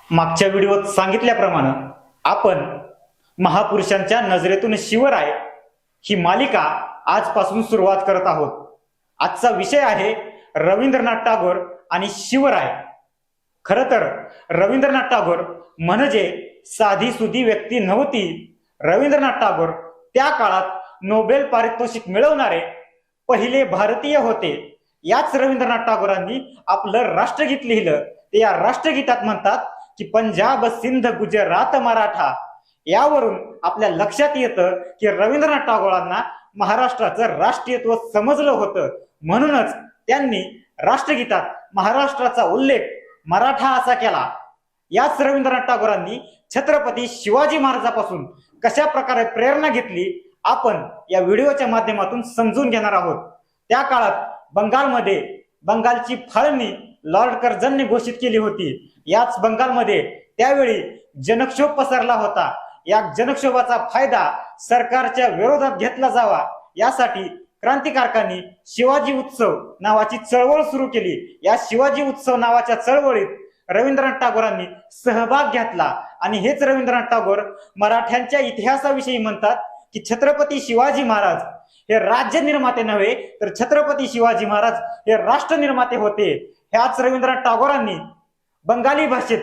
मागच्या व्हिडिओत सांगितल्याप्रमाणे आपण महापुरुषांच्या नजरेतून शिवराय ही मालिका आजपासून सुरुवात करत आहोत। आजचा विषय आहे रवींद्रनाथ टागोर आणि शिवराय। खरं तर रवींद्रनाथ टागोर म्हणजे साधी सुधी व्यक्ती नव्हती। रवींद्रनाथ टागोर त्या काळात नोबेल पारितोषिक मिळवणारे पहिले भारतीय होते। याच रवींद्रनाथ टागोरांनी आपलं राष्ट्रगीत लिहिलं। ते या राष्ट्रगीतात म्हणतात की पंजाब सिंध गुजरात मराठा। यावरून आपल्या लक्षात येतं की रवींद्रनाथ टागोरांना महाराष्ट्राचं राष्ट्रीयत्व समजलं होतं, म्हणूनच त्यांनी राष्ट्रगीतात महाराष्ट्राचा उल्लेख मराठा असा केला। याच रवींद्रनाथ टागोरांनी छत्रपती शिवाजी महाराजांपासून कशा प्रकारे प्रेरणा घेतली आपण या व्हिडिओच्या माध्यमातून समजून घेणार आहोत। त्या काळात बंगालमध्ये बंगालची फाळणी लॉर्ड कर्झनने घोषित केली होती। याच बंगालमध्ये त्यावेळी जनक्षोभ पसरला होता। या जनक्षोभाचा फायदा सरकारच्या विरोधात घेतला जावा यासाठी क्रांतिकारकांनी शिवाजी उत्सव नावाची चळवळ सुरू केली। या शिवाजी उत्सव नावाच्या चळवळीत रवींद्रनाथ टागोरांनी सहभाग घेतला आणि हेच रवींद्रनाथ टागोर मराठ्यांच्या इतिहासाविषयी म्हणतात की छत्रपती शिवाजी महाराज हे राज्य निर्माते नव्हे तर छत्रपती शिवाजी महाराज हे राष्ट्र निर्माते होते। ह्याच रवींद्रनाथ टागोरांनी बंगाली भाषेत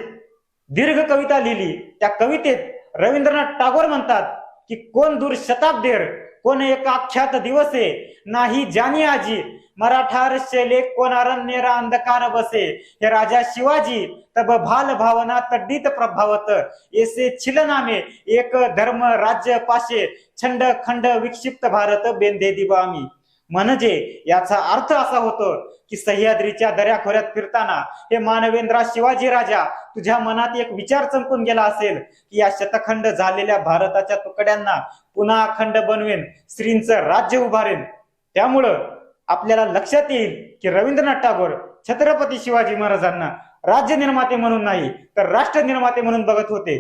दीर्घ कविता लिहिली। त्या कवितेत रवींद्रनाथ टागोर म्हणतात की कोण दूर शताब्देर कोण एक आख्यात दिवसे नाही जानी आजी मराठार शेले कोणारण्यरा अंधकार बसे। हे राजा शिवाजी तब भाल भावना तड्डीत प्रभावत ऐसे छिलनामे एक धर्म राज्य पाशे छंड खंड विक्षिप्त भारत बेंदे दिवामी। म्हणजे याचा अर्थ असा होतो की सह्याद्रीच्या दऱ्याखोऱ्यात फिरताना हे मानवेंद्रा शिवाजी राजा तुझ्या मनात एक विचार चमकून गेला असेल की या शतखंड झालेल्या भारताच्या तुकड्यांना पुन्हा अखंड बनवेन, श्रींचं राज्य उभारेन। त्यामुळं आपल्याला लक्षात येईल की रवींद्रनाथ टागोर छत्रपती शिवाजी महाराजांना राज्य निर्माते म्हणून नाही तर राष्ट्र निर्माते म्हणून बघत होते।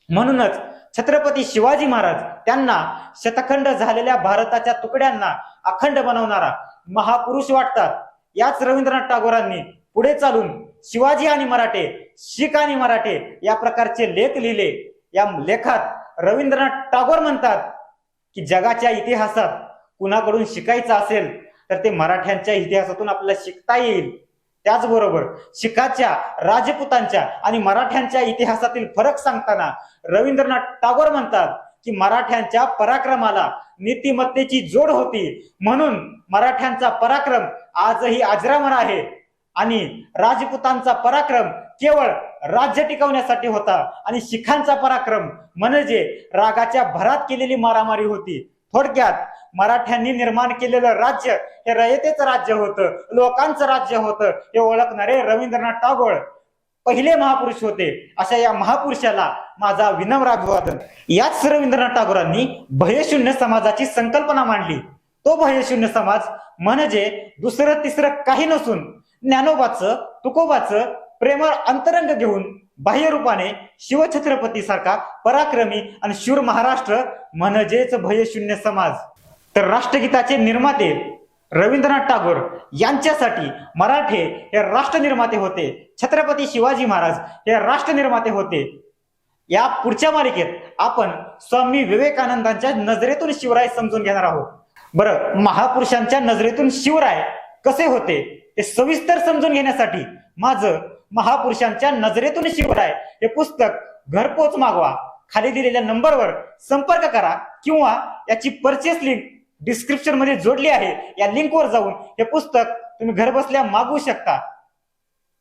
म्हणूनच छत्रपती शिवाजी महाराज त्यांना शतखंड झालेल्या भारताच्या तुकड्यांना अखंड बनवणारा महापुरुष वाटतात। याच रवींद्रनाथ टागोरांनी पुढे चालून शिवाजी आणि मराठे, शीख आणि मराठे या प्रकारचे लेख लिहिले। या लेखात रवींद्रनाथ टागोर म्हणतात की जगाच्या इतिहासात कुणाकडून शिकायचं असेल तर ते मराठ्यांच्या इतिहासातून आपल्याला शिकता येईल। त्याचबरोबर शिखाच्या, राजपुतांच्या आणि मराठ्यांच्या इतिहासातील फरक सांगताना रवींद्रनाथ टागोर म्हणतात की मराठ्यांच्या पराक्रमाला नीतिमत्तेची जोड होती, म्हणून मराठ्यांचा पराक्रम आजही अजरामर आहे आणि राजपुतांचा पराक्रम केवळ राज्य टिकवण्यासाठी होता आणि शिखांचा पराक्रम म्हणजे रागाच्या भरात केलेली मारामारी होती। थोडक्यात मराठ्यांनी निर्माण केलेलं राज्य हे रयतेचं राज्य होतं, लोकांचं राज्य होतं। हे ओळखणारे रवींद्रनाथ टागोर पहिले महापुरुष होते। अशा या महापुरुषाला माझा विनम्र अभिवादन। याच रवींद्रनाथ टागोरांनी भयशून्य समाजाची संकल्पना मांडली। तो भयशून्य समाज म्हणजे दुसरं तिसरं काही नसून ज्ञानोबाचं, तुकोबाचं प्रेमळ अंतरंग घेऊन बाह्य रूपाने शिवछत्रपती सारखा पराक्रमी आणि शूर महाराष्ट्र म्हणजेच भयशून्य समाज। तर राष्ट्रगीताचे निर्माते रवींद्रनाथ टागोर यांच्यासाठी मराठे हे राष्ट्र निर्माते होते, छत्रपती शिवाजी महाराज हे राष्ट्र निर्माते होते। या पुढच्या मालिकेत आपण स्वामी विवेकानंदांच्या नजरेतून शिवराय समजून घेणार आहोत। बरं, महापुरुषांच्या नजरेतून शिवराय कसे होते हे सविस्तर समजून घेण्यासाठी माझं महापुरुषांच्या नजरेतून शिवराय हे पुस्तक घरपोच मागवा। खाली दिलेल्या नंबरवर संपर्क करा किंवा याची परचेस लिंक डिस्क्रिप्शन मध्ये जोडली आहे। या लिंकवर जाऊन हे पुस्तक तुम्ही घर बसल्या मागवू शकता।